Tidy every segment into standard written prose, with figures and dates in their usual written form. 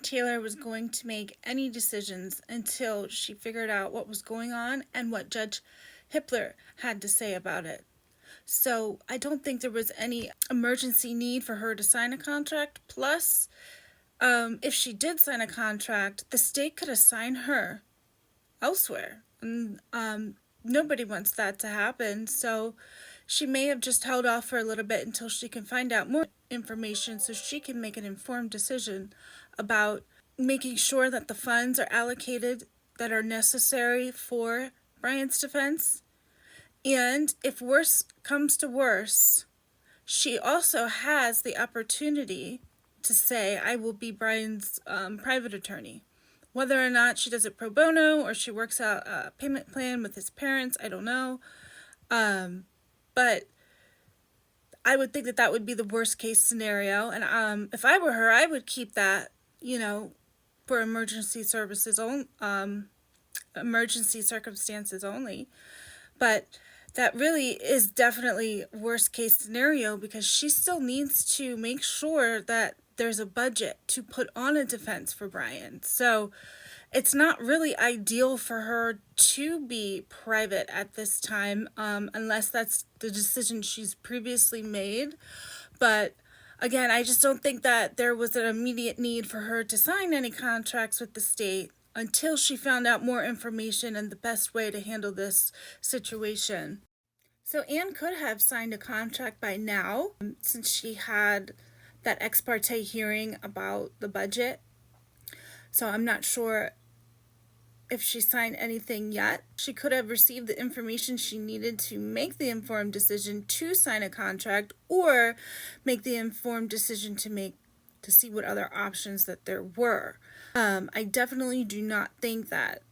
Ann Taylor was going to make any decisions until she figured out what was going on and what Judge Hippler had to say about it. So I don't think there was any emergency need for her to sign a contract. Plus, if she did sign a contract, the state could assign her elsewhere. And nobody wants that to happen. So she may have just held off for a little bit until she can find out more information so she can make an informed decision about making sure that the funds are allocated that are necessary for Bryan's defense. And if worse comes to worse, she also has the opportunity to say, I will be Bryan's private attorney. Whether or not she does it pro bono or she works out a payment plan with his parents, I don't know. But I would think that that would be the worst case scenario. And if I were her, I would keep that, for emergency services, emergency circumstances only. But that really is definitely worst case scenario because she still needs to make sure that there's a budget to put on a defense for Bryan. So it's not really ideal for her to be private at this time, unless that's the decision she's previously made. But again, I just don't think that there was an immediate need for her to sign any contracts with the state until she found out more information and the best way to handle this situation. So Anne could have signed a contract by now, since she had that ex parte hearing about the budget. So I'm not sure if she signed anything yet. She could have received the information she needed to make the informed decision to sign a contract or make the informed decision to see what other options that there were. I definitely do not think that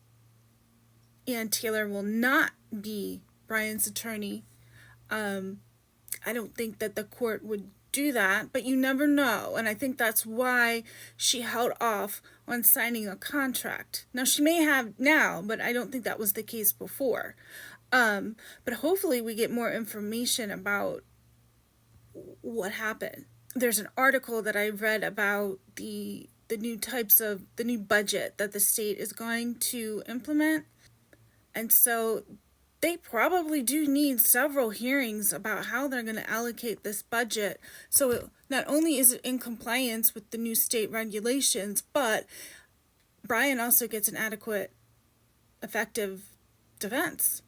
Ann Taylor will not be Bryan's attorney. I don't think that the court would do that, but you never know. And I think that's why she held off on signing a contract. Now, she may have now, but I don't think that was the case before. But hopefully we get more information about what happened. There's an article that I read about the new budget that the state is going to implement. And so they probably do need several hearings about how they're going to allocate this budget. So not only is it in compliance with the new state regulations, but Bryan also gets an adequate, effective defense.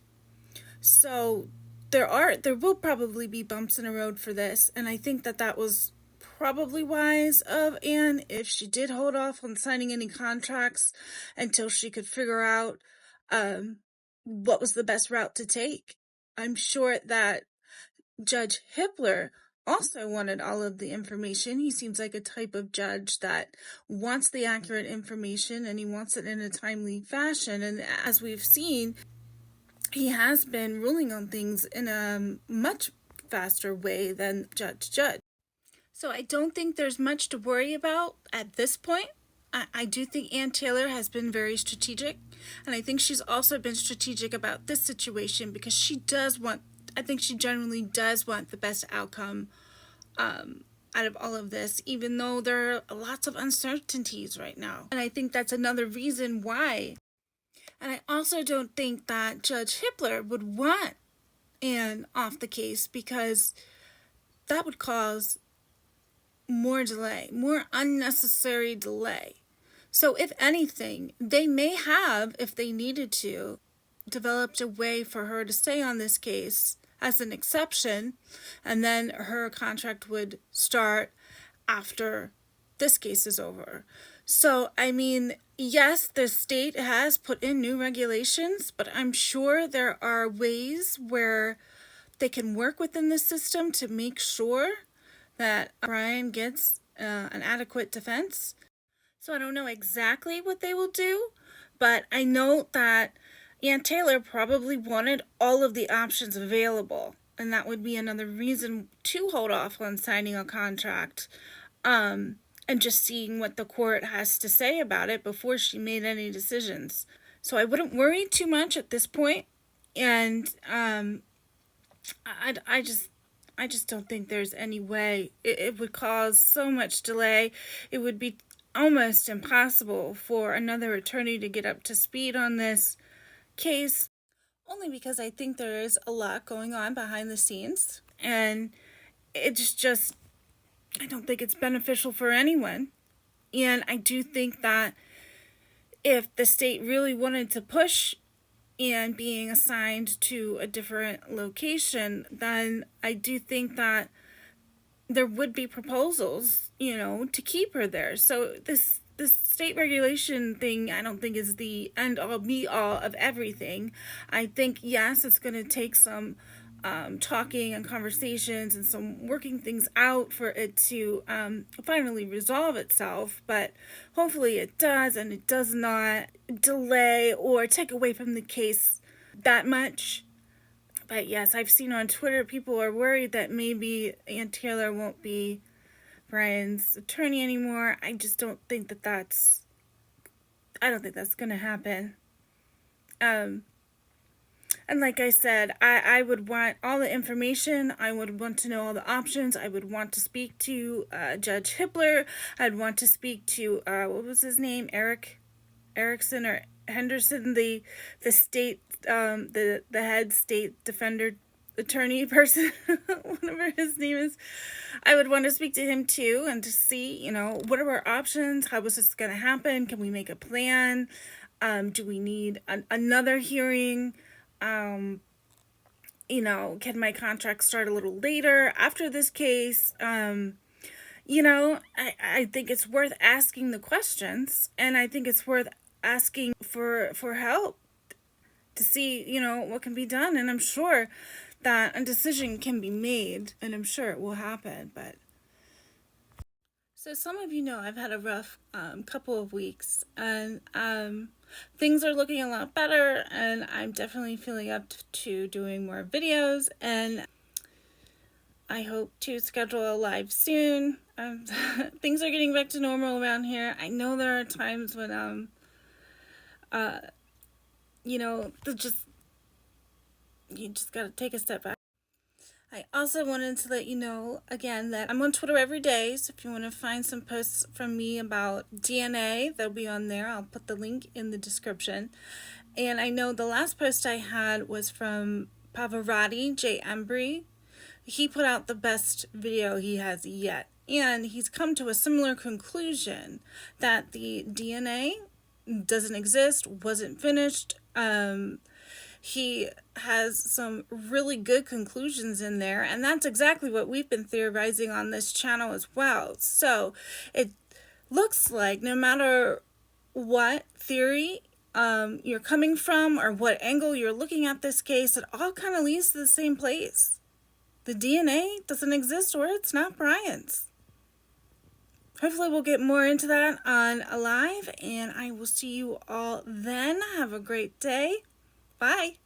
So there will probably be bumps in the road for this, and I think that was probably wise of Anne if she did hold off on signing any contracts until she could figure out what was the best route to take. I'm sure that Judge Hippler also wanted all of the information. He seems like a type of judge that wants the accurate information and he wants it in a timely fashion. And as we've seen, he has been ruling on things in a much faster way than Judge. So I don't think there's much to worry about at this point. I do think Ann Taylor has been very strategic, and I think she's also been strategic about this situation because I think she genuinely does want the best outcome out of all of this, even though there are lots of uncertainties right now. And I think that's another reason why. And I also don't think that Judge Hippler would want Anne off the case because that would cause more delay, more unnecessary delay. So if anything, they may have, if they needed to, developed a way for her to stay on this case as an exception, and then her contract would start after this case is over. So, I mean, yes, the state has put in new regulations, but I'm sure there are ways where they can work within the system to make sure that Bryan gets an adequate defense. So I don't know exactly what they will do, but I know that Ann Taylor probably wanted all of the options available, and that would be another reason to hold off on signing a contract and just seeing what the court has to say about it before she made any decisions. So I wouldn't worry too much at this point, and I just don't think there's any way. It would cause so much delay. It would be almost impossible for another attorney to get up to speed on this case, only because I think there is a lot going on behind the scenes, and it's just, I don't think it's beneficial for anyone. And I do think that if the state really wanted to push and being assigned to a different location, then I do think that there would be proposals, to keep her there. So this state regulation thing, I don't think is the end all be all of everything. I think, yes, it's going to take some talking and conversations and some working things out for it to finally resolve itself, but hopefully it does, and it does not delay or take away from the case that much. But yes, I've seen on Twitter people are worried that maybe Aunt Taylor won't be Bryan's attorney anymore. I just don't think that's going to happen. And like I said, I would want all the information. I would want to know all the options. I would want to speak to Judge Hippler. I'd want to speak to, what was his name? Erickson or Henderson, the state, the head state defender attorney person, whatever his name is. I would want to speak to him too, and to see, what are our options? How is this going to happen? Can we make a plan? Do we need another hearing? Can my contract start a little later after this case? I think it's worth asking the questions, and I think it's worth asking for help to see, what can be done. And I'm sure that a decision can be made, and I'm sure it will happen. But so some of you know I've had a rough couple of weeks, and things are looking a lot better, and I'm definitely feeling up to doing more videos, and I hope to schedule a live soon. Things are getting back to normal around here. I know there are times when you just gotta take a step back. I also wanted to let you know again that I'm on Twitter every day, so if you want to find some posts from me about DNA, they'll be on there. I'll put the link in the description. And I know the last post I had was from Pavarotti, J. Embre. He put out the best video he has yet, and he's come to a similar conclusion that the DNA doesn't exist, wasn't finished. He has some really good conclusions in there, and that's exactly what we've been theorizing on this channel as well. So it looks like no matter what theory you're coming from or what angle you're looking at this case, it all kind of leads to the same place. The DNA doesn't exist, or it's not Bryan's. Hopefully we'll get more into that on a live, and I will see you all then. Have a great day. Bye.